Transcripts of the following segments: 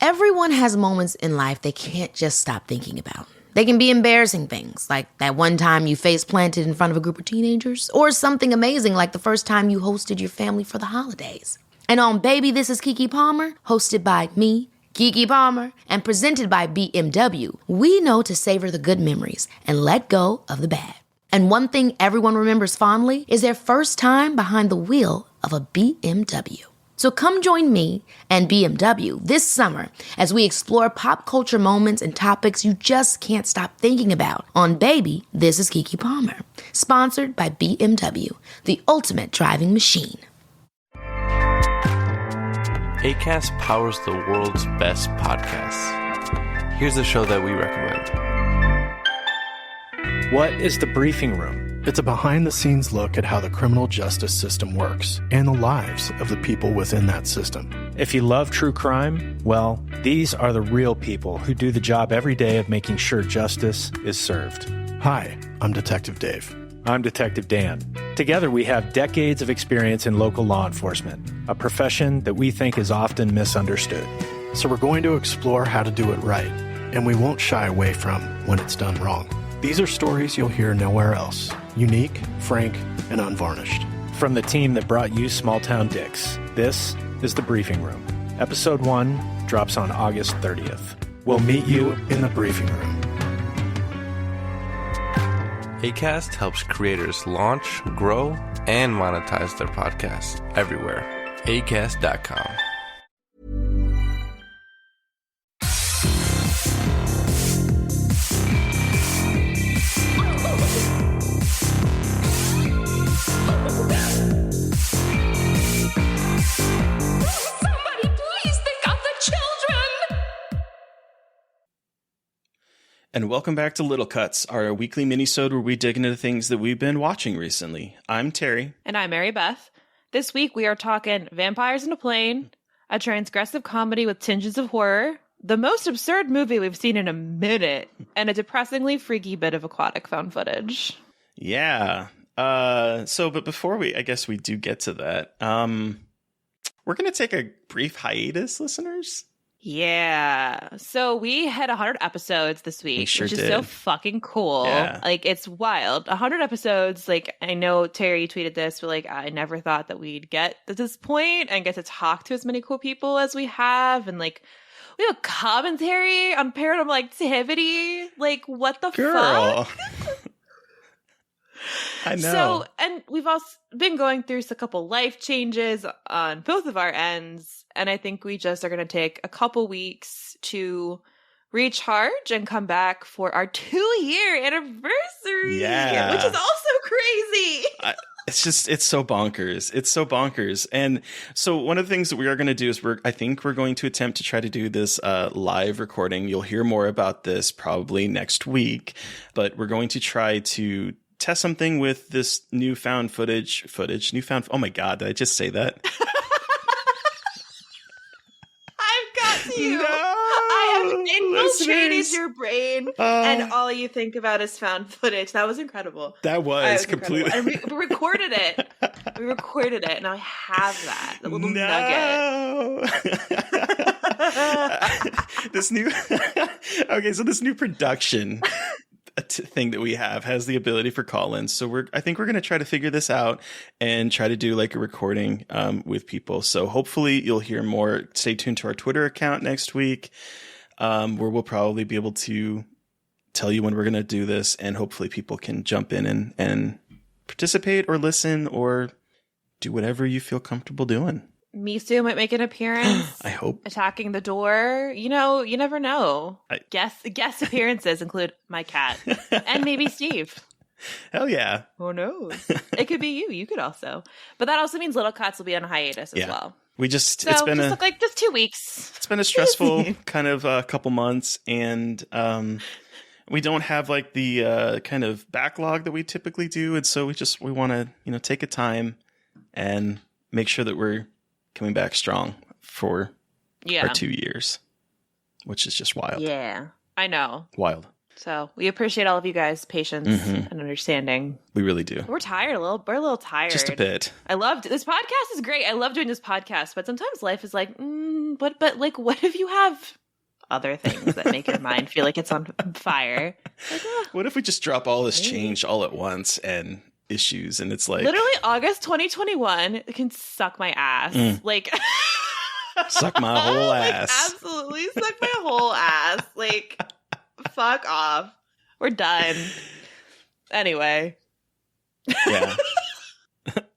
Everyone has moments in life they can't just stop thinking about. They can be embarrassing things, like that one time you face planted in front of a group of teenagers, or something amazing like the first time you hosted your family for the holidays. And on Baby, This is Keke Palmer, hosted by me, Keke Palmer, and presented by BMW, we know to savor the good memories and let go of the bad. And one thing everyone remembers fondly is their first time behind the wheel of a BMW. So come join me and BMW this summer as we explore pop culture moments and topics you just can't stop thinking about on Baby, This is Keke Palmer, sponsored by BMW, the ultimate driving machine. Acast powers the world's best podcasts. Here's a show that we recommend. What is The Briefing Room? It's a behind-the-scenes look at how the criminal justice system works and the lives of the people within that system. If you love true crime, well, these are the real people who do the job every day of making sure justice is served. Hi, I'm Detective Dave. I'm Detective Dan. Together we have decades of experience in local law enforcement, a profession that we think is often misunderstood. So we're going to explore how to do it right, and we won't shy away from when it's done wrong. These are stories you'll hear nowhere else. Unique, frank, and unvarnished. From the team that brought you Small Town Dicks, this is The Briefing Room. Episode 1 drops on August 30th. We'll meet you in the briefing room. Acast helps creators launch, grow, and monetize their podcasts everywhere. Acast.com. And welcome back to Little Cuts, our weekly mini-sode where we dig into the things that we've been watching recently. I'm Terry. And I'm Mary Beth. This week we are talking Vampires in a Plane, a transgressive comedy with tinges of horror, the most absurd movie we've seen in a minute, and a depressingly freaky bit of aquatic found footage. Yeah. But before we do get to that, we're going to take a brief hiatus, listeners. Yeah. So we had 100 episodes this week, which is so fucking cool. Yeah. Like, it's wild. 100 episodes. Like, I know Terry tweeted this, but like, I never thought that we'd get to this point and get to talk to as many cool people as we have. And like, we have a commentary on paranormal activity. Like, what the fuck? I know. So, and we've also been going through a couple life changes on both of our ends. And I think we just are going to take a couple weeks to recharge and come back for our 2-year anniversary. Yeah. Which is also crazy. It's so bonkers. It's so bonkers. And so one of the things that we are going to do is I think we're going to attempt to try to do this live recording. You'll hear more about this probably next week, but we're going to try to test something with this newfound footage. Oh my God, did I just say that? I've got you. No, I have infiltrated listeners. your brain, and all you think about is found footage. That was incredible. That was completely. And we recorded it. We recorded it, and I have that. The little nugget. This new production thing that we have has the ability for call-ins. So I think we're going to try to figure this out and try to do like a recording with people. So hopefully you'll hear more. Stay tuned to our Twitter account next week, where we'll probably be able to tell you when we're going to do this, and hopefully people can jump in and participate or listen or do whatever you feel comfortable doing. Misu might make an appearance. I hope. Attacking the door. You know, you never know. Guest appearances include my cat and maybe Steve. Hell yeah. Who knows? It could be you. You could also. But that also means Little Cuts will be on hiatus as well. We just, so it's been just 2 weeks. It's been a stressful kind of couple months, and we don't have like the kind of backlog that we typically do. And so we want to, take a time and make sure that we're coming back strong for our 2 years, which is just wild. Yeah, I know. Wild. So we appreciate all of you guys' patience and understanding. We really do. We're tired a little. We're a little tired. Just a bit. I loved this podcast. Is great. I love doing this podcast, but sometimes life is like, but like, what if you have other things that make your mind feel like it's on fire? Like, what if we just drop all this change all at once and issues, and it's like literally August 2021 can suck my ass. Like, suck my whole like, ass. Absolutely suck my whole ass. Like, fuck off. We're done. Anyway. Yeah.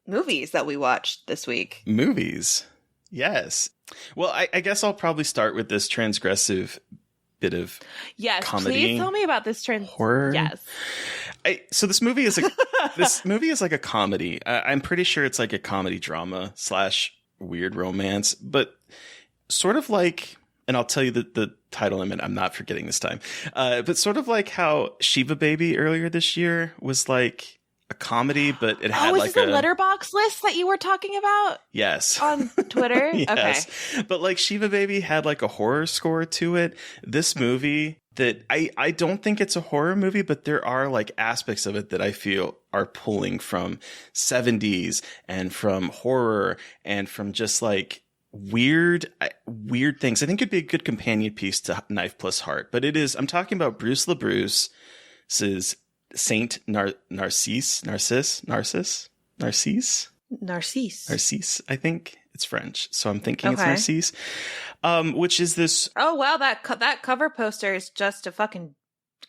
Movies that we watched this week. Movies. Yes. Well, I guess I'll probably start with this transgressive bit of comedy. Please tell me about this horror. Yes. So this movie is like a comedy. I'm pretty sure it's like a comedy drama / weird romance, but sort of like, and I'll tell you the title in a minute. I'm not forgetting this time. But sort of like how Shiva Baby earlier this year was like a comedy, but it had like a letterbox list that you were talking about? Yes. On Twitter? Yes. Okay. But like Shiva Baby had like a horror score to it. This movie that I don't think it's a horror movie, but there are like aspects of it that I feel are pulling from 70s and from horror and from just like weird things. I think it'd be a good companion piece to Knife Plus Heart, but it is, I'm talking about Bruce LaBruce's Saint-Narcisse, I think it's French, so I'm thinking it's Narcisse, which is this. Oh wow, that cover poster is just a fucking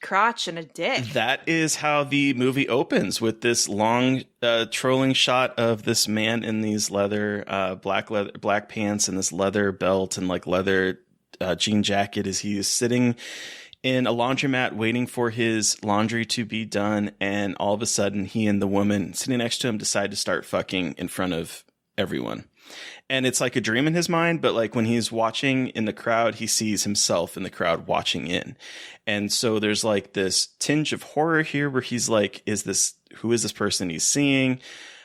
crotch and a dick. That is how the movie opens, with this long trolling shot of this man in these black pants and this leather belt and like leather jean jacket as he is sitting in a laundromat waiting for his laundry to be done, and all of a sudden he and the woman sitting next to him decide to start fucking in front of everyone. And it's like a dream in his mind, but like when he's watching in the crowd, he sees himself in the crowd watching in. And so there's like this tinge of horror here where he's like, who is this person he's seeing?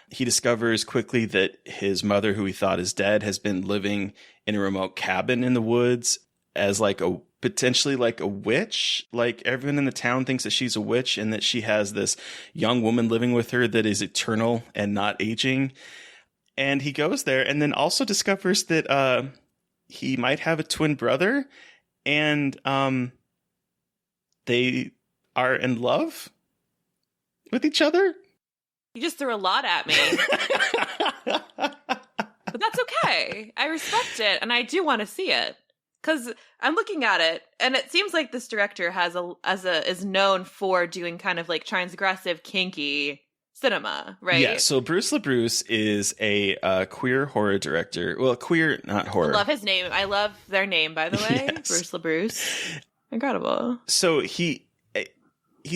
He discovers quickly that his mother, who he thought is dead, has been living in a remote cabin in the woods as like potentially like a witch. Like everyone in the town thinks that she's a witch and that she has this young woman living with her that is eternal and not aging. And he goes there and then also discovers that he might have a twin brother, and they are in love with each other. You just threw a lot at me. But that's okay. I respect it, and I do want to see it. Because I'm looking at it, and it seems like this director is known for doing kind of like transgressive, kinky cinema, right? Yeah, so Bruce LaBruce is a queer horror director. Well, queer, not horror. I love his name. I love their name, by the way. Yes. Bruce LaBruce. Incredible. So he's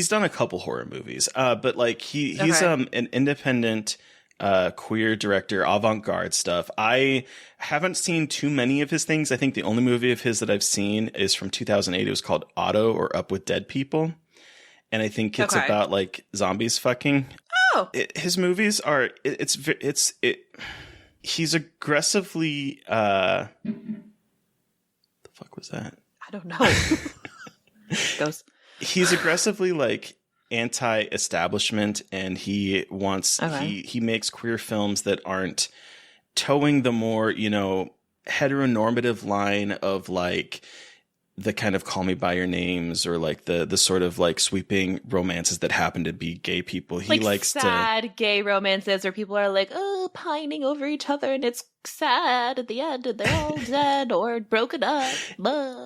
done a couple horror movies, but like he's an independent queer director, avant-garde stuff. I haven't seen too many of his things. I think the only movie of his that I've seen is from 2008. It was called Otto, or Up with Dead People. And I think it's about like zombies fucking. Oh, his movies are, he's aggressively, the fuck was that? I don't know. Goes. He's aggressively like anti-establishment, and he wants he makes queer films that aren't towing the more, heteronormative line of like the kind of Call Me by Your Names, or like the sort of like sweeping romances that happen to be gay people. He likes sad gay romances where people are like, oh, pining over each other, and it's sad at the end, and they're all dead or broken up.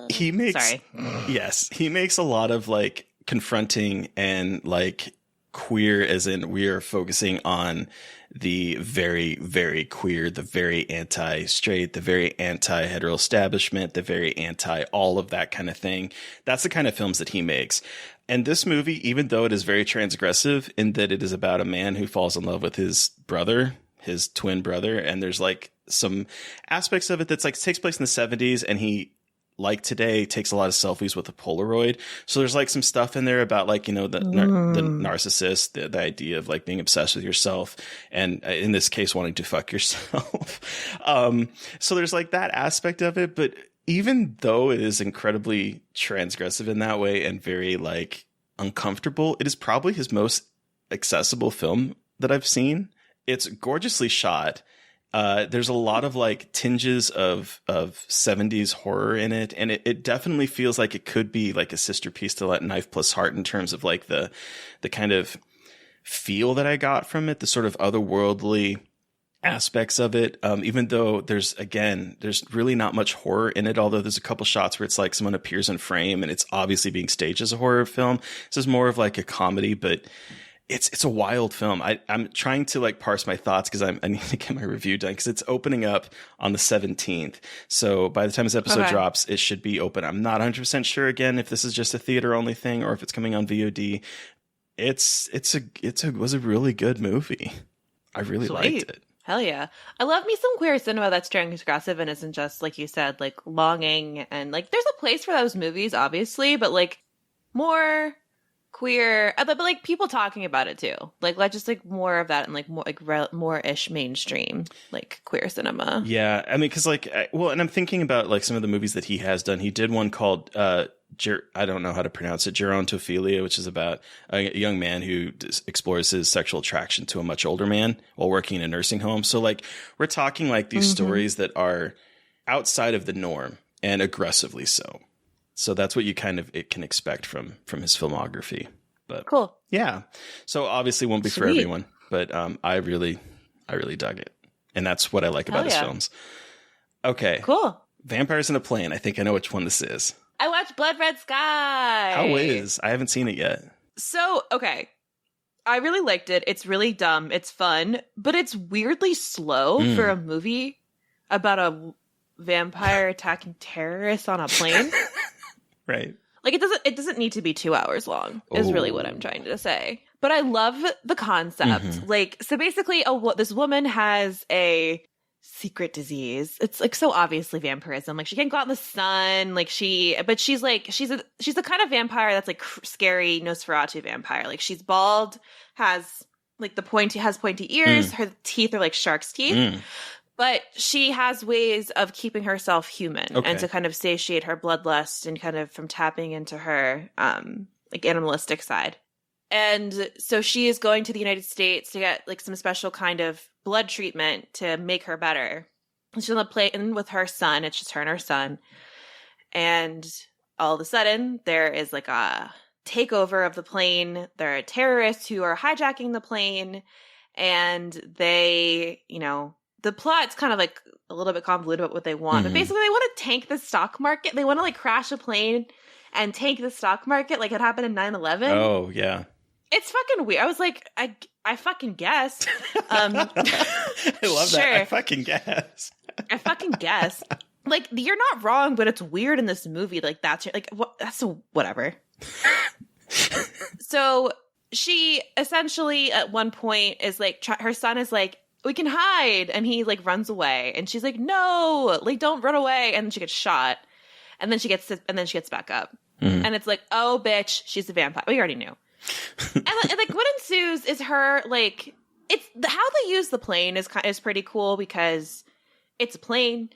He makes a lot of like confronting and like queer, as in we are focusing on the very, very queer, the very anti-straight, the very anti-hetero establishment, the very anti all of that kind of thing. That's the kind of films that he makes. And this movie, even though it is very transgressive in that it is about a man who falls in love with his brother, his twin brother, and there's like some aspects of it that's like takes place in the 70s, and he, like today, takes a lot of selfies with a Polaroid. So there's like some stuff in there about like, the narcissist, the idea of like being obsessed with yourself, and in this case, wanting to fuck yourself. So there's like that aspect of it. But even though it is incredibly transgressive in that way and very like uncomfortable. It is probably his most accessible film that I've seen. It's gorgeously shot. There's a lot of like tinges of 70s horror in it. And it definitely feels like it could be like a sister piece to Let Knife Plus Heart in terms of like the kind of feel that I got from it, the sort of otherworldly aspects of it. Even though there's really not much horror in it, although there's a couple shots where it's like someone appears in frame and it's obviously being staged as a horror film. This is more of like a comedy, but it's a wild film. I'm trying to like parse my thoughts because I need to get my review done because it's opening up on the 17th. So by the time this episode drops, it should be open. I'm not 100% sure again if this is just a theater only thing or if it's coming on VOD. It was a really good movie. I really liked it. Hell yeah. I love me some queer cinema that's transgressive and isn't just, like you said, like longing. And like there's a place for those movies, obviously, but like more queer, but like people talking about it too. Like let's just like more of that and like more-ish mainstream like queer cinema. Yeah. I mean, because like, and I'm thinking about like some of the movies that he has done. He did one called I don't know how to pronounce it, Gerontophilia, which is about a young man who explores his sexual attraction to a much older man while working in a nursing home. So like we're talking like these stories that are outside of the norm and aggressively so. So that's what you kind of can expect from his filmography. But cool. Yeah. So obviously won't be for everyone, but I really dug it. And that's what I like about his films. Okay. Cool. Vampires in a Plane. I think I know which one this is. I watched Blood Red Sky. How is? I haven't seen it yet. So, okay. I really liked it. It's really dumb. It's fun, but it's weirdly slow for a movie about a vampire attacking terrorists on a plane. Right. Like it doesn't need to be 2 hours long is really what I'm trying to say. But I love the concept. Like, so basically this woman has a secret disease. It's like so obviously vampirism. Like she can't go out in the sun. Like she's a kind of vampire that's like scary Nosferatu vampire. Like she's bald, has pointy ears. Her teeth are like shark's teeth. But she has ways of keeping herself human and to kind of satiate her bloodlust and kind of from tapping into her like animalistic side. And so she is going to the United States to get like some special kind of blood treatment to make her better. And she's on the plane with her son. It's just her and her son. And all of a sudden there is like a takeover of the plane. There are terrorists who are hijacking the plane and they, the plot's kind of like a little bit convoluted about what they want, but basically they want to tank the stock market. They want to like crash a plane and tank the stock market like it happened in 9/11. Oh, yeah. It's fucking weird. I was like, I fucking guess. I love that. I fucking guess. I fucking guess. Like, you're not wrong, but it's weird in this movie. Like, that's whatever. So she essentially at one point is like, her son is like, we can hide. And he like runs away. And she's like, no, like, don't run away. And then she gets shot. And then she gets back up. And it's like, oh, bitch, she's a vampire. We already knew. and like what ensues is her like how they use the plane is pretty cool because it's a plane,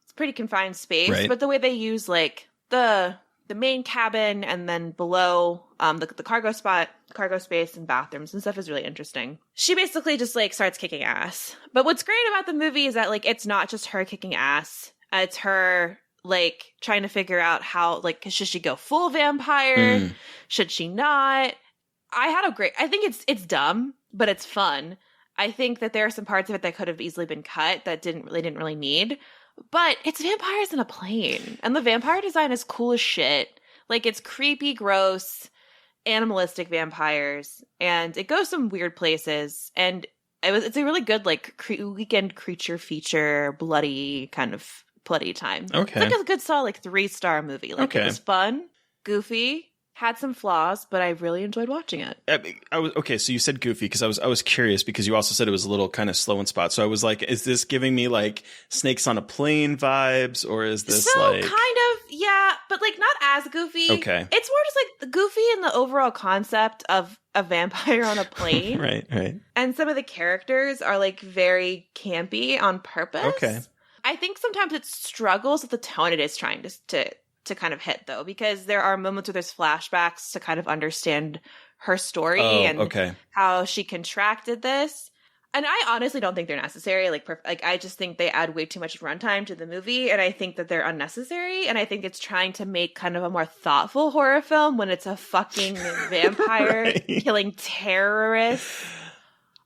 it's pretty confined space, right? But the way they use like the main cabin and then below the cargo space and bathrooms and stuff is really interesting. She basically just like starts kicking ass. But what's great about the movie is that like it's not just her kicking ass, it's her like trying to figure out how like should she go full vampire, should she not. I think it's dumb, but it's fun. I think that there are some parts of it that could have easily been cut that didn't really need. But it's vampires in a plane. And the vampire design is cool as shit. Like, it's creepy, gross, animalistic vampires. And it goes some weird places. And it's a really good, like, weekend creature feature, bloody kind of bloody time. Okay. It's like a good solid, like, 3-star movie. Like, It was fun, goofy, had some flaws, but I really enjoyed watching it. So you said goofy because I was curious because you also said it was a little kind of slow in spots. So I was like, is this giving me like Snakes on a Plane vibes, or is this like kind of but like not as goofy? Okay, it's more just like goofy in the overall concept of a vampire on a plane, right. And some of the characters are like very campy on purpose. Okay, I think sometimes it struggles with the tone it is trying to to kind of hit, though, because there are moments where there's flashbacks to kind of understand her story and how she contracted this. And I honestly don't think they're necessary. Like I just think they add way too much runtime to the movie, and I think that they're unnecessary. And I think it's trying to make kind of a more thoughtful horror film when it's a fucking vampire killing terrorists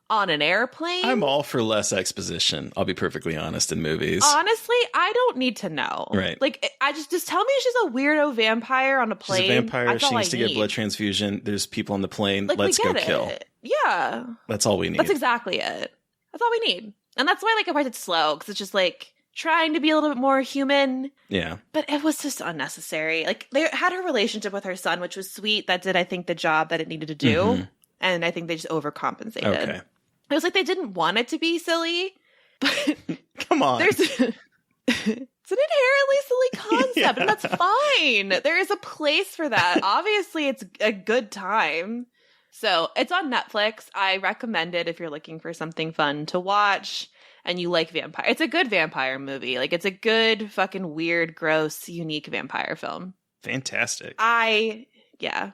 on an airplane. I'm all for less exposition. I'll be perfectly honest in movies. Honestly, I don't need to know. Right. Like, I just tell me she's a weirdo vampire on a plane. She's a vampire. She needs to get a blood transfusion. There's people on the plane. Like, let's go kill. Yeah. That's all we need. That's exactly it. That's all we need. And that's why, like, I find it slow, because it's just, like, trying to be a little bit more human. Yeah. But it was just unnecessary. Like, they had her relationship with her son, which was sweet. That did, I think, the job that it needed to do. Mm-hmm. And I think they just overcompensated. Okay. It was like they didn't want it to be silly, but come on. It's an inherently silly concept, and that's fine. There is a place for that. Obviously, it's a good time. So it's on Netflix. I recommend it if you're looking for something fun to watch and you like vampire. It's a good vampire movie. Like, it's a good, fucking weird, gross, unique vampire film. Fantastic. Yeah.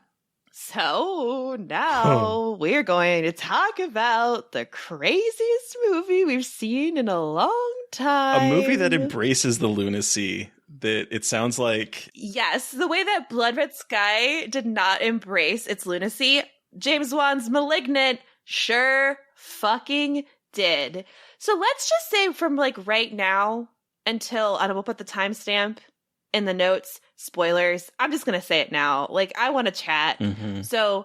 So now we're going to talk about the craziest movie we've seen in a long time. A movie that embraces the lunacy that it sounds like. Yes, the way that Blood Red Sky did not embrace its lunacy, James Wan's Malignant sure fucking did. So let's just say from like right now until, and we'll put the timestamp in the notes, spoilers. I'm just going to say it now. Like, I want to chat. Mm-hmm. So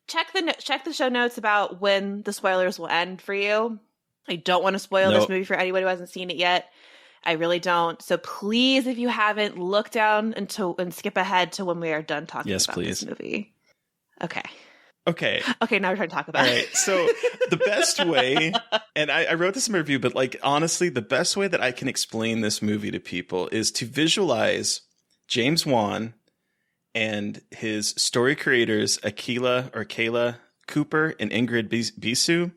check the show notes about when the spoilers will end for you. I don't want to spoil this movie for anyone who hasn't seen it yet. I really don't. So please, if you haven't, look down and skip ahead to when we are done talking about this movie. Okay, now we're trying to talk about it. So the best way, and I wrote this in my review, but like, honestly, the best way that I can explain this movie to people is to visualize James Wan and his story creators, Kayla Cooper and Ingrid Bisu,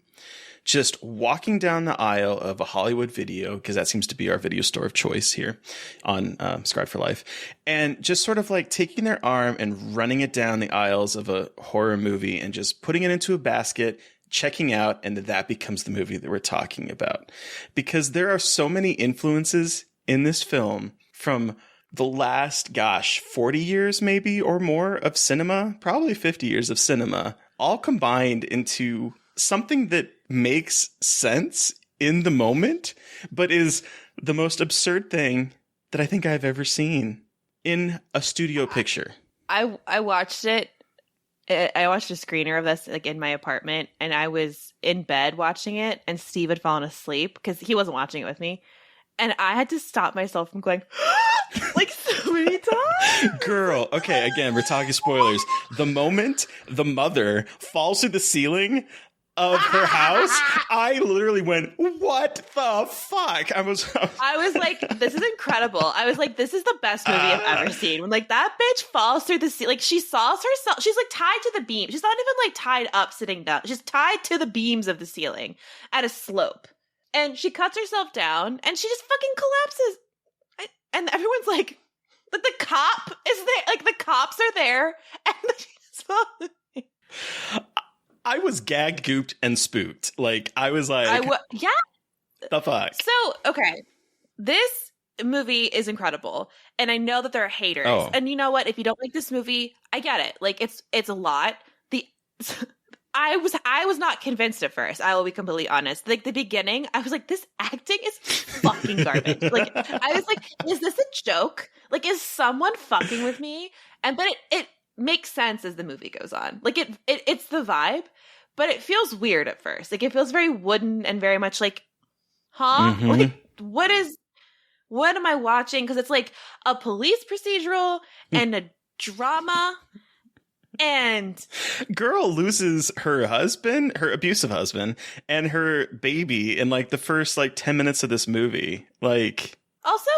just walking down the aisle of a Hollywood Video, because that seems to be our video store of choice here on Scribe for Life, and just sort of like taking their arm and running it down the aisles of a horror movie and just putting it into a basket, checking out, and that becomes the movie that we're talking about. Because there are so many influences in this film from the last, 40 years maybe or more of cinema, probably 50 years of cinema, all combined into something that makes sense in the moment, but is the most absurd thing that I think I've ever seen in a studio picture. I watched it. I watched a screener of this like in my apartment, and I was in bed watching it, and Steve had fallen asleep because he wasn't watching it with me. And I had to stop myself from going like so many times. Girl, okay, again, we're talking spoilers. The moment the mother falls through the ceiling of her house, I literally went, what the fuck? I was like, this is incredible. I was like, this is the best movie I've ever seen. When like that bitch falls through the ceiling, like she saws herself, she's like tied to the beam. She's not even like tied up sitting down. She's tied to the beams of the ceiling at a slope. And she cuts herself down and she just fucking collapses. And everyone's like the cop is there. Like the cops are there. And I was gagged, gooped, and spooked. Like, I was like, yeah. The fuck? So, okay. This movie is incredible. And I know that there are haters. Oh. And you know what? If you don't like this movie, I get it. Like, it's a lot. I was not convinced at first. I will be completely honest. Like the beginning, I was like, this acting is fucking garbage. Like I was like, is this a joke? Like, is someone fucking with me? But it makes sense as the movie goes on. Like it's the vibe, but it feels weird at first. Like it feels very wooden and very much like, huh? Mm-hmm. Like what am I watching? Because it's like a police procedural and a drama. And girl loses her husband, her abusive husband, and her baby in like the first like 10 minutes of this movie. Like, also,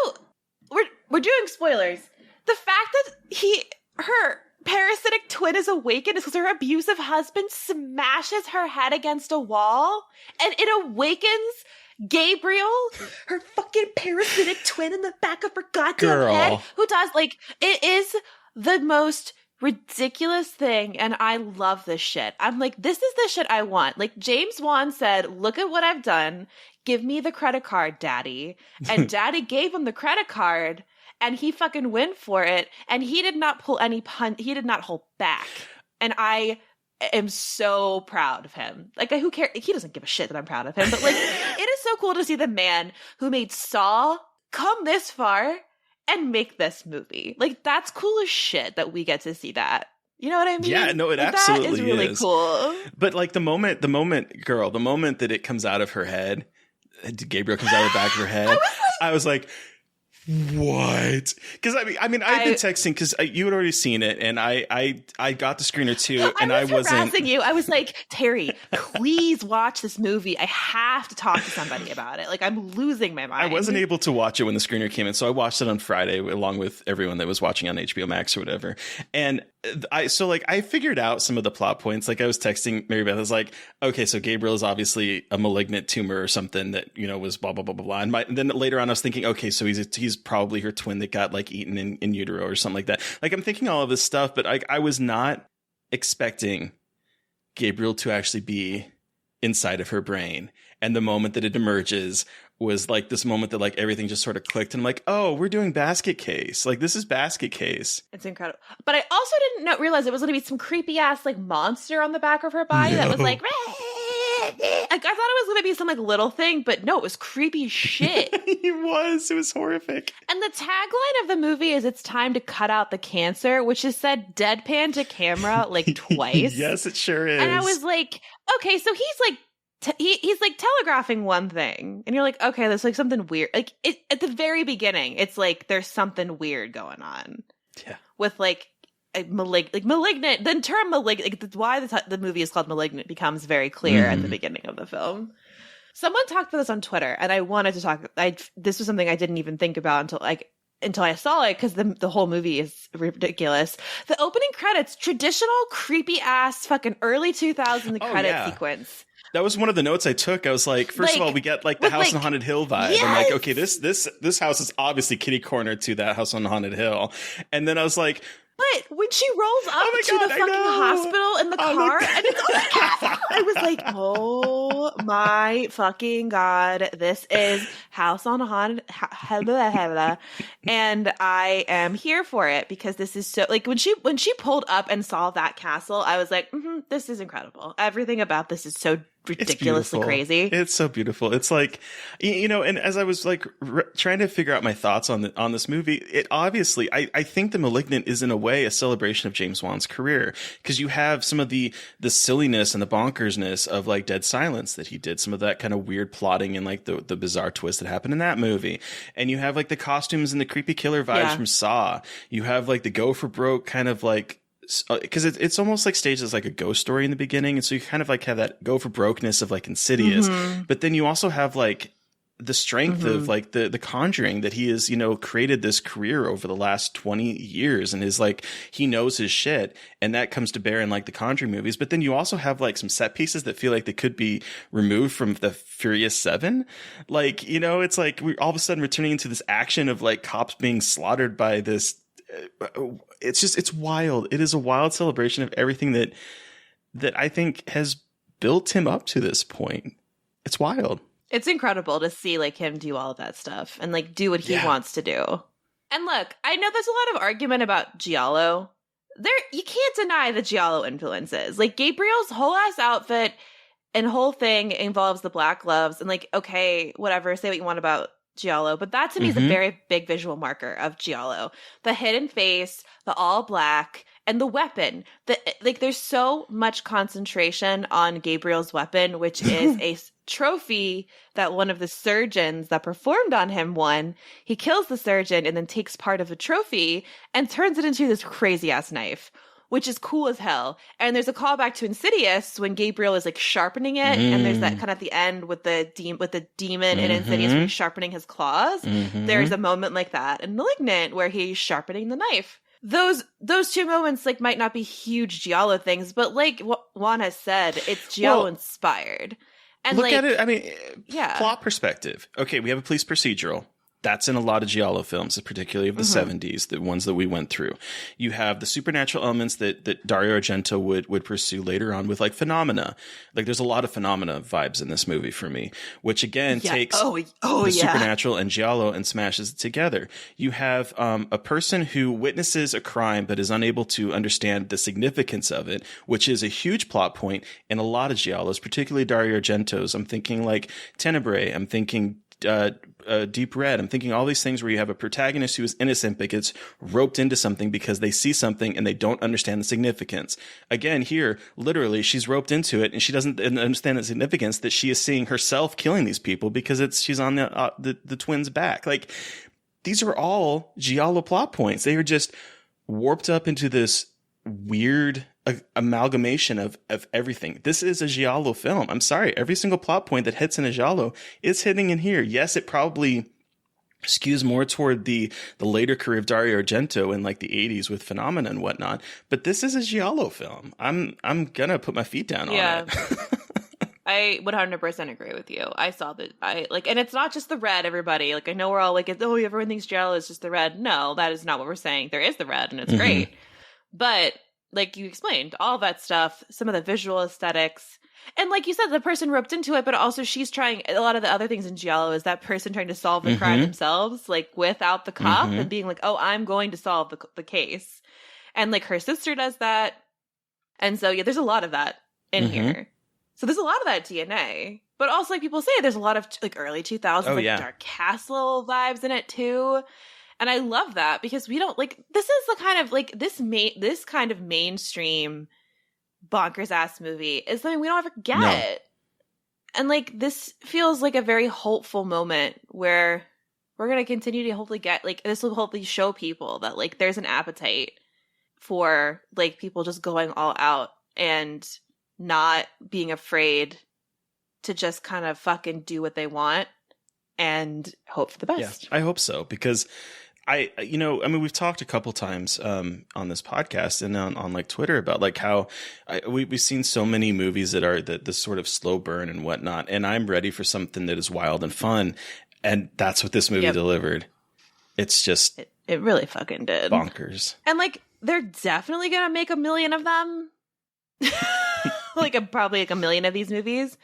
we're doing spoilers. The fact that her parasitic twin is awakened is because her abusive husband smashes her head against a wall, and it awakens Gabriel, her fucking parasitic twin in the back of her goddamn head, who does, like, it is the most ridiculous thing, and I love this shit. I'm like, this is the shit I want. Like, James Wan said, look at what I've done. Give me the credit card, daddy. And daddy gave him the credit card, and he fucking went for it, and he did not pull any he did not hold back. And I am so proud of him. Like, who cares? He doesn't give a shit that I'm proud of him, but like, it is so cool to see the man who made Saw come this far and make this movie. Like, that's cool as shit that we get to see that. You know what I mean? Yeah, no, it like, absolutely that is really cool. But like the moment that it comes out of her head, Gabriel comes out of the back of her head, I was like, what? Because I mean, I've been texting because you had already seen it, and I got the screener too, and I wasn't harassing you. I was like, Terry, please watch this movie. I have to talk to somebody about it. Like, I'm losing my mind. I wasn't able to watch it when the screener came in, so I watched it on Friday along with everyone that was watching on HBO Max or whatever. And I figured out some of the plot points. Like, I was texting Mary Beth. I was like, okay, so Gabriel is obviously a malignant tumor or something that, you know, was blah blah blah blah blah. And then later on, I was thinking, okay, so he's probably her twin that got like eaten in utero or something like that. Like, I'm thinking all of this stuff, but I was not expecting Gabriel to actually be inside of her brain. And the moment that it emerges was like this moment that like everything just sort of clicked, and I'm like, oh, we're doing Basket Case. Like, this is Basket Case. It's incredible. But I also didn't realize it was going to be some creepy ass like monster on the back of her body that was like, I thought it was going to be some like little thing, but no, it was creepy shit. It was horrific. And the tagline of the movie is "It's time to cut out the cancer," which is said deadpan to camera like twice. Yes, it sure is. And I was like, okay, so he's like, he's like telegraphing one thing, and you're like, okay, there's like something weird. Like, at the very beginning, it's like there's something weird going on. Yeah. With like a malignant. The term malignant, like why the movie is called Malignant becomes very clear at the beginning of the film. Someone talked about this on Twitter, and I wanted to talk. This was something I didn't even think about until I saw it, because the whole movie is ridiculous. The opening credits, traditional creepy ass fucking early 2000s credit sequence. That was one of the notes I took. I was like, first of all, we get like the House on Haunted Hill vibe. Yes! I'm like, okay, this house is obviously kitty corner to that House on Haunted Hill. And then I was like, but when she rolls up to the fucking hospital in the car, and it's all like, I was like, oh my fucking God, this is House on Haunted, and I am here for it, because this is so, like, when she pulled up and saw that castle, I was like, this is incredible. Everything about this is so ridiculously crazy. It's so beautiful. It's like, you know, and as I was like trying to figure out my thoughts on this movie, it obviously, I think The Malignant is in a way a celebration of James Wan's career, because you have some of the silliness and the bonkersness of like Dead Silence that he did, some of that kind of weird plotting and like the bizarre twist that happened in that movie. And you have like the costumes and the creepy killer vibes from Saw. You have like the go for broke kind of like, because it's almost like staged as like a ghost story in the beginning, and so you kind of like have that go for brokeness of like Insidious, but then you also have like the strength of like the Conjuring, that he has, you know, created this career over the last 20 years and is like, he knows his shit, and that comes to bear in like the Conjuring movies. But then you also have like some set pieces that feel like they could be removed from the Furious 7. Like, you know, it's like we're all of a sudden returning into this action of like cops being slaughtered by this. It's wild. It is a wild celebration of everything that I think has built him up to this point. It's wild. It's incredible to see like him do all of that stuff and like do what he wants to do. And look, I know there's a lot of argument about Giallo. You can't deny the Giallo influences. Like, Gabriel's whole ass outfit and whole thing involves the black gloves, and like, okay, whatever, say what you want about Giallo, but that to me is a very big visual marker of Giallo. The hidden face, the all black, and the weapon. There's so much concentration on Gabriel's weapon, which is a trophy that one of the surgeons that performed on him won. He kills the surgeon and then takes part of the trophy and turns it into this crazy ass knife, which is cool as hell. And there's a callback to Insidious when Gabriel is like sharpening it, and there's that kind of at the end with the demon in Insidious when he's sharpening his claws. There's a moment like that in Malignant where he's sharpening the knife. Those two moments like might not be huge Giallo things, but like Juan has said, it's Giallo inspired. And Look like, at it. I mean, yeah. plot perspective. Okay, we have a police procedural. That's in a lot of giallo films, particularly of the 70s, the ones that we went through. You have the supernatural elements that Dario Argento would pursue later on with like Phenomena. Like there's a lot of Phenomena vibes in this movie for me, which again takes the supernatural and giallo and smashes it together. You have a person who witnesses a crime but is unable to understand the significance of it, which is a huge plot point in a lot of giallos, particularly Dario Argento's. I'm thinking like Tenebrae. I'm thinking Deep Red. I'm thinking all these things where you have a protagonist who is innocent but gets roped into something because they see something and they don't understand the significance. Again, here, literally, she's roped into it and she doesn't understand the significance that she is seeing herself killing these people because she's on the twins' back. Like, these are all giallo plot points. They are just warped up into this weird amalgamation of everything. This is a giallo film. I'm sorry. Every single plot point that hits in a giallo is hitting in here. Yes, it probably skews more toward the later career of Dario Argento in like the 80s with Phenomena and whatnot. But this is a giallo film. I'm gonna put my feet down on it. I 100% agree with you. I saw that. And it's not just the red, everybody. Like, I know we're all like, oh, everyone thinks giallo is just the red. No, that is not what we're saying. There is the red and it's great. But like you explained, all that stuff, some of the visual aesthetics, and like you said, the person roped into it, but also she's trying, a lot of the other things in giallo is that person trying to solve the crime themselves, like without the cop and being like, oh, I'm going to solve the case. And like her sister does that. And so, yeah, there's a lot of that in here. So there's a lot of that DNA, but also like people say, there's a lot of like early 2000s, Dark Castle vibes in it too. And I love that because we don't like, this is the kind of like this kind of mainstream bonkers ass movie is something we don't ever get. No. And like, this feels like a very hopeful moment where we're going to continue to hopefully get like, this will hopefully show people that like, there's an appetite for like people just going all out and not being afraid to just kind of fucking do what they want and hope for the best. Yeah, I hope so because we've talked a couple times on this podcast and on like Twitter about like how we've seen so many movies that are the sort of slow burn and whatnot. And I'm ready for something that is wild and fun. And that's what this movie delivered. It's just, it really fucking did. Bonkers. And like, they're definitely going to make 1 million of them. Probably like 1 million of these movies.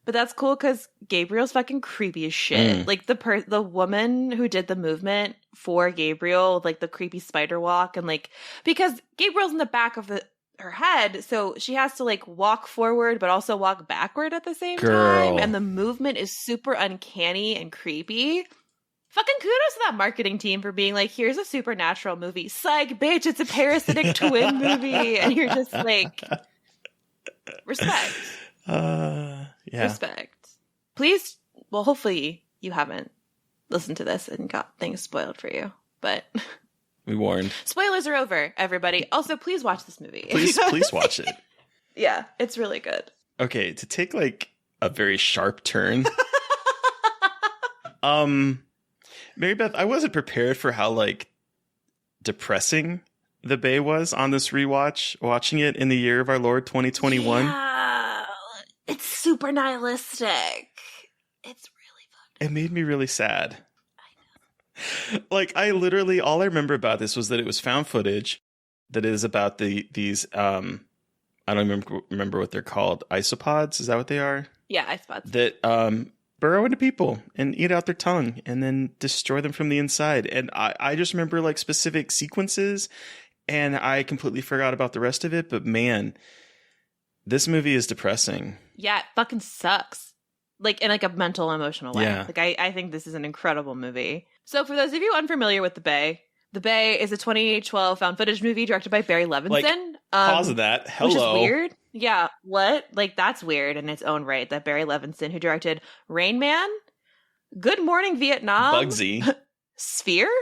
But that's cool because Gabriel's fucking creepy as shit. Like the woman who did the movement for Gabriel, like the creepy spider walk, and like because Gabriel's in the back of her head, so she has to like walk forward but also walk backward at the same time, and the movement is super uncanny and creepy. Fucking kudos to that marketing team for being like, here's a supernatural movie. Psych, bitch, it's a parasitic twin movie, and you're just like, respect. Yeah. Respect. Please, well, hopefully you haven't listened to this and got things spoiled for you, but we warned. Spoilers are over, everybody. Also, please watch this movie. Please watch it. Yeah, it's really good. Okay, to take like a very sharp turn. Mary Beth, I wasn't prepared for how like depressing The Bay was on this rewatch, watching it in the year of our Lord 2021. Yeah. It's super nihilistic. It's really fucked. It made me really sad. I know. Like, I literally, all I remember about this was that it was found footage that is about these, I don't remember what they're called. Isopods? Is that what they are? Yeah, isopods. That burrow into people and eat out their tongue and then destroy them from the inside. And I just remember like specific sequences and I completely forgot about the rest of it. But man, this movie is depressing. Yeah, it fucking sucks. Like, in like a mental, emotional way. Yeah. Like, I think this is an incredible movie. So, for those of you unfamiliar with The Bay is a 2012 found footage movie directed by Barry Levinson. Like, pause of that. Hello. Which is weird. Yeah, what? Like, that's weird in its own right, that Barry Levinson, who directed Rain Man, Good Morning Vietnam, Bugsy, Sphere?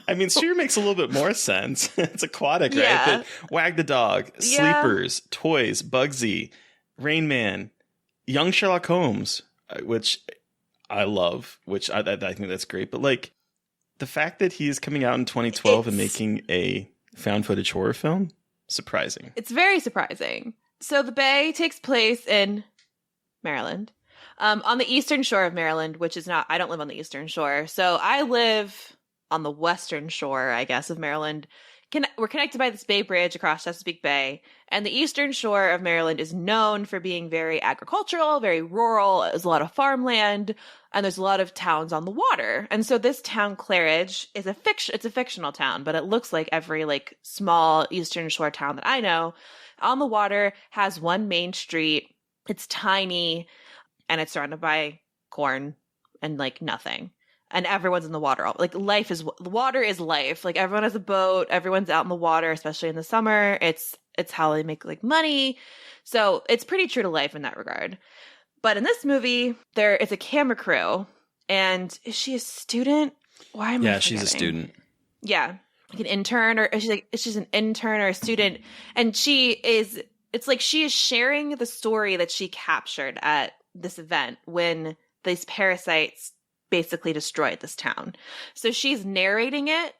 I mean, Sphere makes a little bit more sense. It's aquatic, right? But Wag the Dog, Sleepers, Toys, Bugsy, Rain Man, Young Sherlock Holmes, which I love, which I think that's great. But like the fact that he is coming out in 2012 and making a found footage horror film, surprising. It's very surprising. So The Bay takes place in Maryland. On the eastern shore of Maryland, which is not, I don't live on the eastern shore. So I live on the western shore, I guess, of Maryland. We're connected by this Bay Bridge across Chesapeake Bay. And the eastern shore of Maryland is known for being very agricultural, very rural. There's a lot of farmland, and there's a lot of towns on the water. And so this town, Claridge, is it's a fictional town, but it looks like every like small eastern shore town that I know on the water, has one main street. It's tiny, and it's surrounded by corn and like nothing. And everyone's in the water. Like the water is life. Like everyone has a boat. Everyone's out in the water, especially in the summer. It's how they make like money. So it's pretty true to life in that regard. But in this movie, there is a camera crew. And is she a student? Why am I forgetting? She's a student. Yeah. Like an intern, or she's an intern or a student. And it's like she is sharing the story that she captured at this event when these parasites basically destroyed this town. So she's narrating it.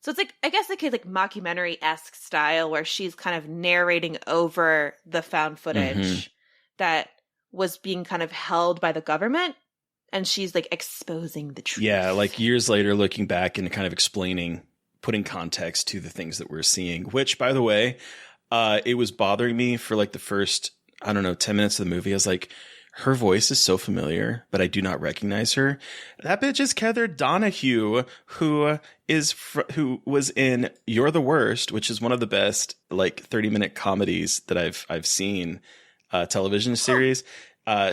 So it's like, I guess like mockumentary-esque style where she's kind of narrating over the found footage that was being kind of held by the government, and she's like exposing the truth. Yeah, like years later looking back and kind of putting context to the things that we're seeing, which, by the way, it was bothering me for like the first, 10 minutes of the movie. I was like, her voice is so familiar, but I do not recognize her. That bitch is Heather Donahue, who was in You're the Worst, which is one of the best like 30-minute comedies that I've seen, television series.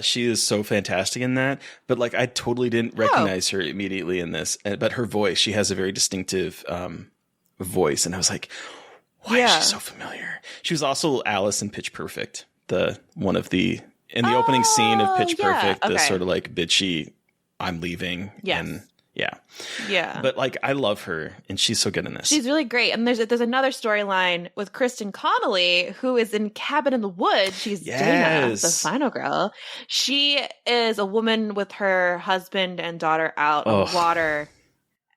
She is so fantastic in that, but like I totally didn't recognize her immediately in this. But her voice, she has a very distinctive voice, and I was like, why is she so familiar? She was also Alice in Pitch Perfect, in the opening scene of Pitch Perfect, the sort of like bitchy, I'm leaving. Yes. And yeah. But like, I love her, and she's so good in this. She's really great. And there's another storyline with Kristen Connolly, who is in Cabin in the Woods. She's Dana, the final girl. She is a woman with her husband and daughter out on the water,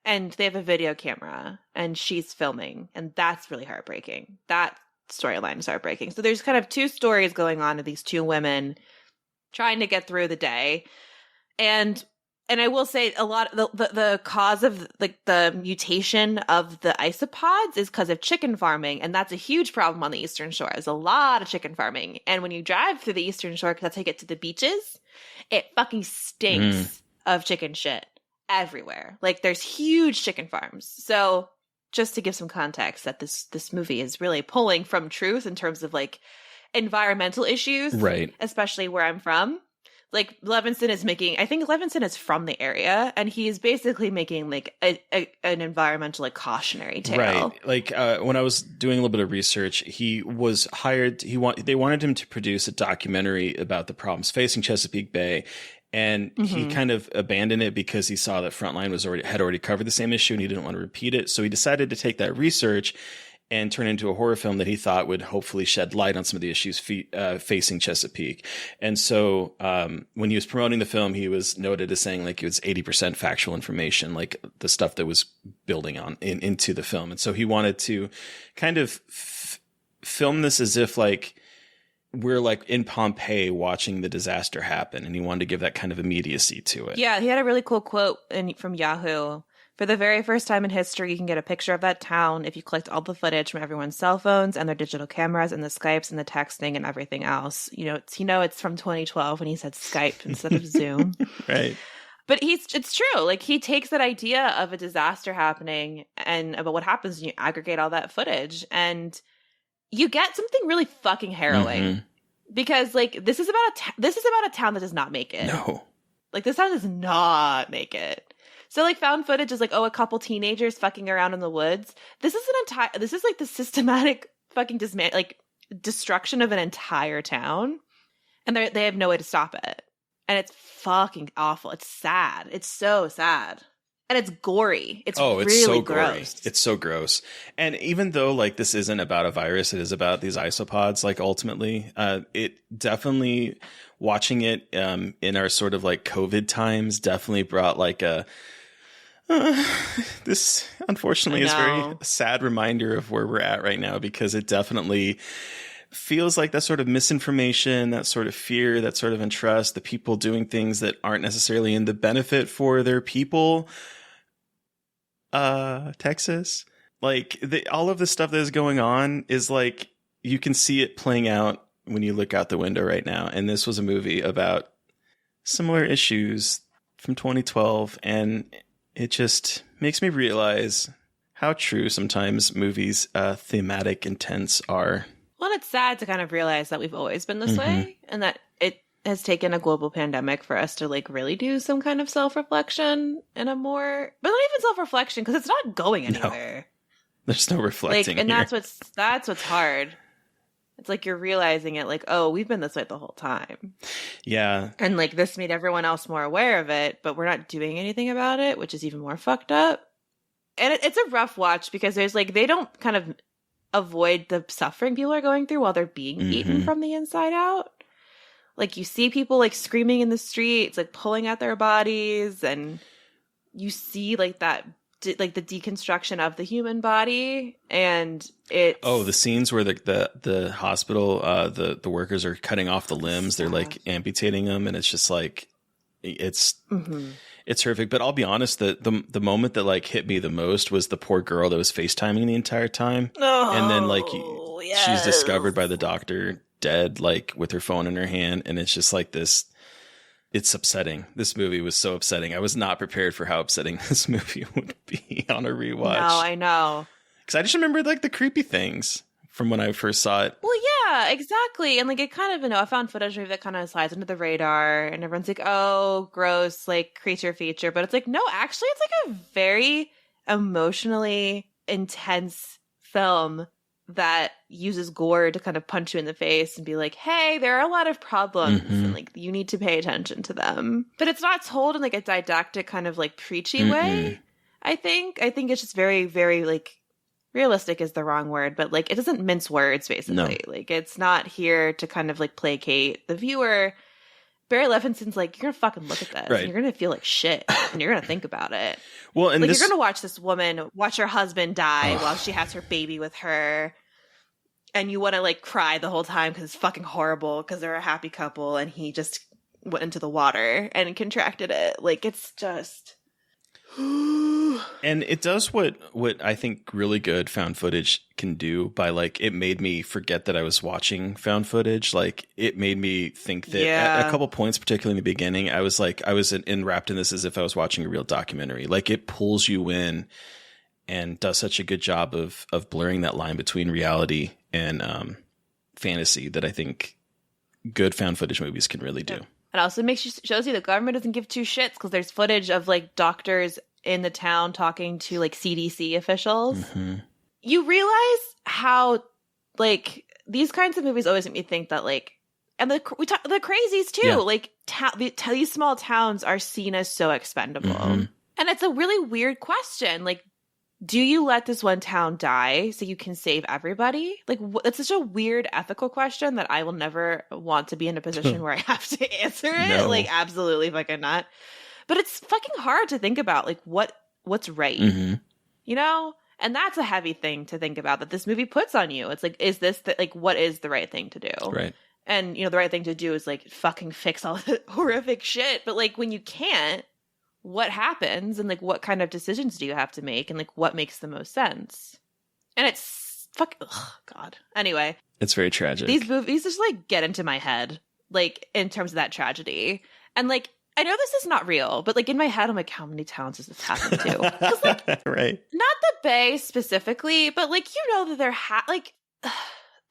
and they have a video camera, and she's filming, and that's really heartbreaking. That storyline is heartbreaking. So there's kind of two stories going on of these two women trying to get through the day. And I will say a lot the cause of like the mutation of the isopods is because of chicken farming, and that's a huge problem on the Eastern Shore. There's a lot of chicken farming, and when you drive through the Eastern Shore, because that's how you get to the beaches, it fucking stinks of chicken shit everywhere. Like there's huge chicken farms. So just to give some context, that this movie is really pulling from truth in terms of like environmental issues, right? Especially where I'm from. Like Levinson is from the area, and he's basically making like an environmental like cautionary tale. Right. Like when I was doing a little bit of research, he was hired. They wanted him to produce a documentary about the problems facing Chesapeake Bay. And he kind of abandoned it because he saw that Frontline had already covered the same issue, and he didn't want to repeat it. So he decided to take that research and turn it into a horror film that he thought would hopefully shed light on some of the issues facing Chesapeake. And so when he was promoting the film, he was noted as saying like it was 80% factual information, like the stuff that was building on into the film. And so he wanted to kind of film this as if like we're like in Pompeii watching the disaster happen, and he wanted to give that kind of immediacy to it. Yeah, he had a really cool quote from Yahoo. For the very first time in history, you can get a picture of that town if you collect all the footage from everyone's cell phones and their digital cameras and the Skypes and the texting and everything else. It's from 2012 when he said Skype instead of Zoom. Right. But it's true. Like he takes that idea of a disaster happening and about what happens when you aggregate all that footage, and you get something really fucking harrowing, because like this is about a town that does not make it. No, like this town does not make it. So like found footage is like, a couple teenagers fucking around in the woods. This is like the systematic fucking destruction of an entire town, and they have no way to stop it, and it's fucking awful. It's sad. It's so sad. And it's gory. It's really so gross. Gory. It's so gross. And even though like this isn't about a virus, it is about these isopods. Like ultimately, it definitely, watching it in our sort of like COVID times, definitely brought like this unfortunately is very sad reminder of where we're at right now, because it definitely feels like that sort of misinformation, that sort of fear, that sort of untrust, the people doing things that aren't necessarily in the benefit for their people. Texas, like all of the stuff that is going on is like, you can see it playing out when you look out the window right now. And this was a movie about similar issues from 2012. And it just makes me realize how true sometimes movies' thematic intents are. Well, it's sad to kind of realize that we've always been this way, and that it has taken a global pandemic for us to like really do some kind of self-reflection and a more, but not even self-reflection, because it's not going anywhere. No, there's no reflecting. Like, and here. that's what's hard. It's like you're realizing it, like, oh, we've been this way the whole time. Yeah. And like this made everyone else more aware of it, but we're not doing anything about it, which is even more fucked up. And it's a rough watch because there's like, they don't kind of avoid the suffering people are going through while they're being eaten from the inside out. Like you see people like screaming in the streets, like pulling at their bodies, and you see like that, like the deconstruction of the human body, and it's the scenes where the hospital, the workers are cutting off the limbs, they're like amputating them, and it's just like it's horrific. But I'll be honest, the moment that like hit me the most was the poor girl that was FaceTiming the entire time, and then like she's discovered by the doctor dead, like with her phone in her hand, and it's just like this. It's upsetting. This movie was so upsetting. I was not prepared for how upsetting this movie would be on a rewatch. No, I know. Because I just remembered like the creepy things from when I first saw it. Well, yeah, exactly. And like it kind of, you know, I found footage of it that kind of slides under the radar, and everyone's like, oh, gross, like creature feature. But it's like, no, actually, it's like a very emotionally intense film that uses gore to kind of punch you in the face and be like, hey, there are a lot of problems and like you need to pay attention to them. But it's not told in like a didactic kind of like preachy way. I think it's just very, very like realistic is the wrong word, but like it doesn't mince words basically. No. Like it's not here to kind of like placate the viewer. Barry Levinson's like, you're gonna fucking look at this and you're gonna feel like shit and you're gonna think about it. Well, and like this... you're gonna watch this woman watch her husband die while she has her baby with her, and you want to like cry the whole time because it's fucking horrible because they're a happy couple and he just went into the water and contracted it. Like it's just and it does what I think really good found footage can do by like, it made me forget that I was watching found footage. Like it made me think that at a couple points, particularly in the beginning, I was enwrapped in this as if I was watching a real documentary. Like it pulls you in and does such a good job of blurring that line between reality and fantasy that I think good found footage movies can really do. It also shows you the government doesn't give two shits because there's footage of like doctors in the town talking to like CDC officials. You realize how like these kinds of movies always make me think that like, and the crazies too, like these small towns are seen as so expendable. And it's a really weird question. Like, do you let this one town die so you can save everybody? Like, it's such a weird ethical question that I will never want to be in a position where I have to answer it. No. Like, absolutely fucking not. But it's fucking hard to think about, like, what's right, you know? And that's a heavy thing to think about that this movie puts on you. It's like, is this, like, what is the right thing to do? Right. And, you know, the right thing to do is, like, fucking fix all the horrific shit. But, like, when you can't, what happens and like what kind of decisions do you have to make and like what makes the most sense? And it's God. Anyway, it's very tragic. These movies just like get into my head, like in terms of that tragedy. And like I know this is not real, but like in my head I'm like, how many towns does this happen to? 'Cause, like, right. Not the Bay specifically, but like you know that there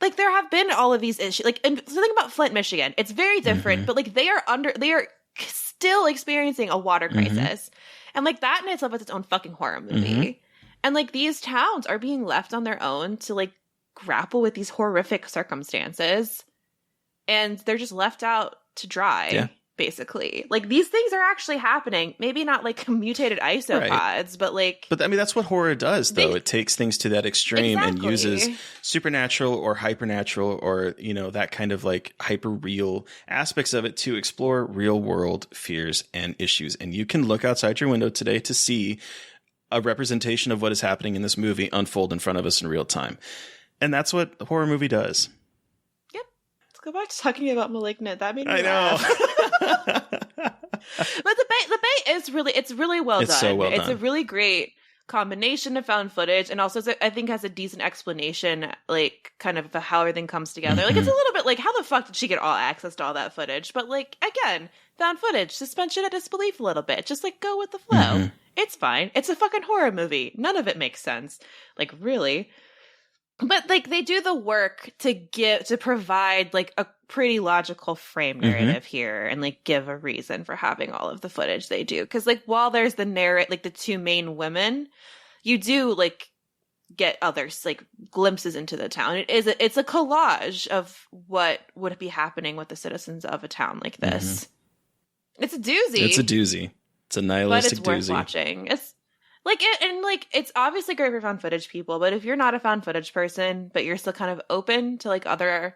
like there have been all of these issues. Like and something about Flint, Michigan. It's very different, but like they are still experiencing a water crisis. And like that in itself is its own fucking horror movie. And like these towns are being left on their own to like grapple with these horrific circumstances. And they're just left out to dry, basically. Like these things are actually happening. Maybe not like mutated isopods, but like... But I mean, that's what horror does, though. It takes things to that extreme and uses supernatural or hypernatural or, you know, that kind of like hyper real aspects of it to explore real world fears and issues. And you can look outside your window today to see a representation of what is happening in this movie unfold in front of us in real time. And that's what a horror movie does. go back to talking about Malignant. That made me I laugh. know. But the bait is really well done. It's so well It's done. a really great combination of found footage, and also I think has a decent explanation, like kind of how everything comes together. Like it's a little bit like, how the fuck did she get all access to all that footage? But like, again, found footage, suspension of disbelief a little bit. Just like go with the flow. It's fine. It's a fucking horror movie. None of it makes sense. Like really. But like they do the work to provide like a pretty logical frame narrative here, and like give a reason for having all of the footage they do. Because like while there's the like the two main women, you do like get others like glimpses into the town. It's a collage of what would be happening with the citizens of a town like this. It's a doozy. It's a doozy. It's a nihilistic but it's doozy. worth watching. It's like it, and like it's obviously great for found footage people, but if you're not a found footage person, but you're still kind of open to like other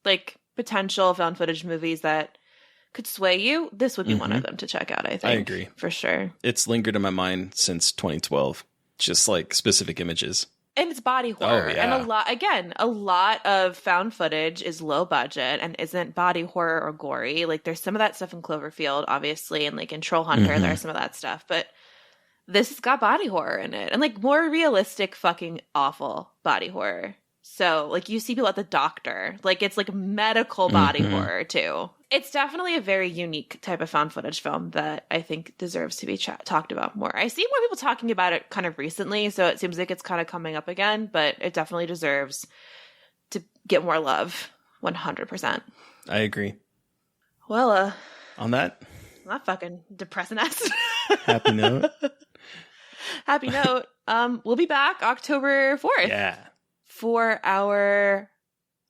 like potential found footage movies that could sway you, this would be one of them to check out. I think. I agree for sure. It's lingered in my mind since 2012. Just like specific images. And it's body horror. yeah. And a lot of found footage is low budget and isn't body horror or gory. Like there's some of that stuff in Cloverfield, obviously, and like in Troll Hunter, there's some of that stuff. But this has got body horror in it. And like more realistic, fucking awful body horror. So like you see people at the doctor. Like it's like medical body horror too. It's definitely a very unique type of found footage film that I think deserves to be talked about more. I see more people talking about it kind of recently, so it seems like it's kind of coming up again, but it definitely deserves to get more love. 100%. I agree. Well, On that not fucking depressing us. happy note. Happy note. We'll be back October 4th. Yeah. For our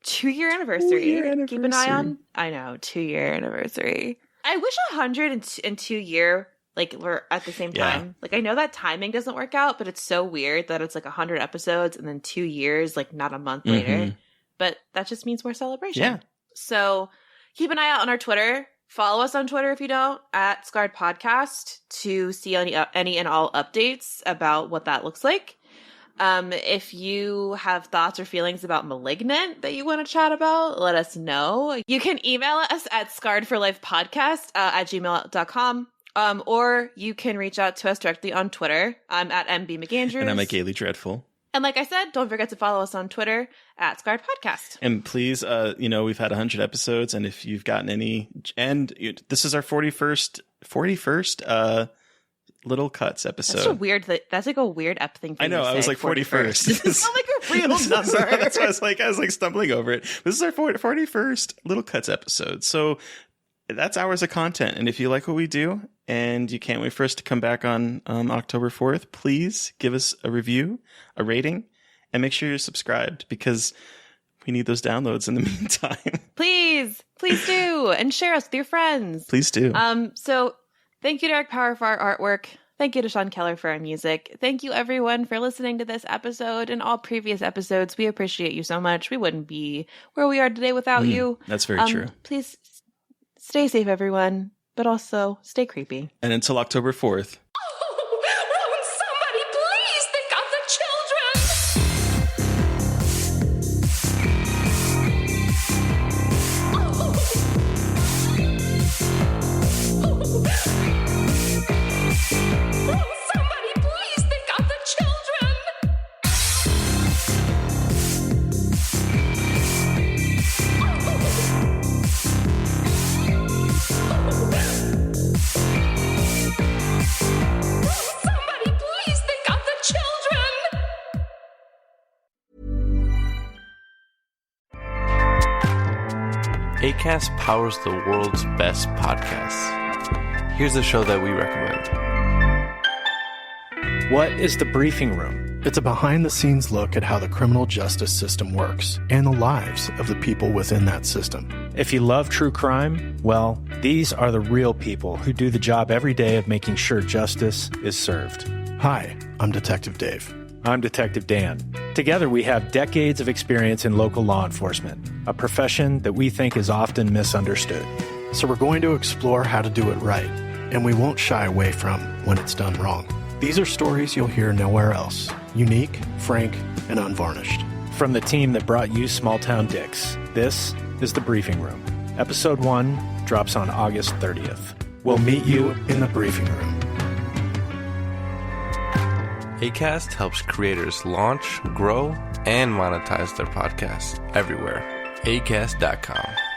2-year anniversary. 2-year Keep an eye anniversary. on. I know, 2-year anniversary. I wish 100 and 2 year like were at the same Yeah. time. Like I know that timing doesn't work out, but it's so weird that it's like 100 episodes and then 2 years, like not a month later. But that just means more celebration. Yeah. So keep an eye out on our Twitter. Follow us on Twitter if you don't, at Scarred Podcast, to see any and all updates about what that looks like. If you have thoughts or feelings about Malignant that you want to chat about, let us know. You can email us at scarredforlifepodcast at gmail.com. Or you can reach out to us directly on Twitter. I'm at MB McAndrews. And I'm at Gaily Dreadful. And like I said, don't forget to follow us on Twitter at Scarred Podcast. And please, we've had 100 episodes, and if you've gotten any, this is our 41st Little Cuts episode. That's like a weird ep thing for I know. you to I was say, like 41st. It's not like a real number. That's why I was like stumbling over it. This is our 41st Little Cuts episode. So that's hours of content. And if you like what we do and you can't wait for us to come back on October 4th, please give us a review, a rating, and make sure you're subscribed because we need those downloads in the meantime. Please do. And share us with your friends. Please do. So thank you to Eric Power for our artwork. Thank you to Sean Keller for our music. Thank you everyone for listening to this episode and all previous episodes. We appreciate you so much. We wouldn't be where we are today without you. That's very true. Please stay safe, everyone, but also stay creepy. And until October 4th. Won't somebody please think of the children? Won't somebody please think of the children? Somebody please think of the children! Acast powers the world's best podcasts. Here's a show that we recommend. What is the briefing room? It's a behind the scenes look at how the criminal justice system works and the lives of the people within that system. If you love true crime, well, these are the real people who do the job every day of making sure justice is served. Hi, I'm Detective Dave. I'm Detective Dan. Together, we have decades of experience in local law enforcement, a profession that we think is often misunderstood. So we're going to explore how to do it right, and we won't shy away from when it's done wrong. These are stories you'll hear nowhere else. Unique, frank, and unvarnished. From the team that brought you Small Town Dicks, this is The Briefing Room. Episode 1 drops on August 30th. We'll meet you in the briefing room. Acast helps creators launch, grow, and monetize their podcasts everywhere. Acast.com.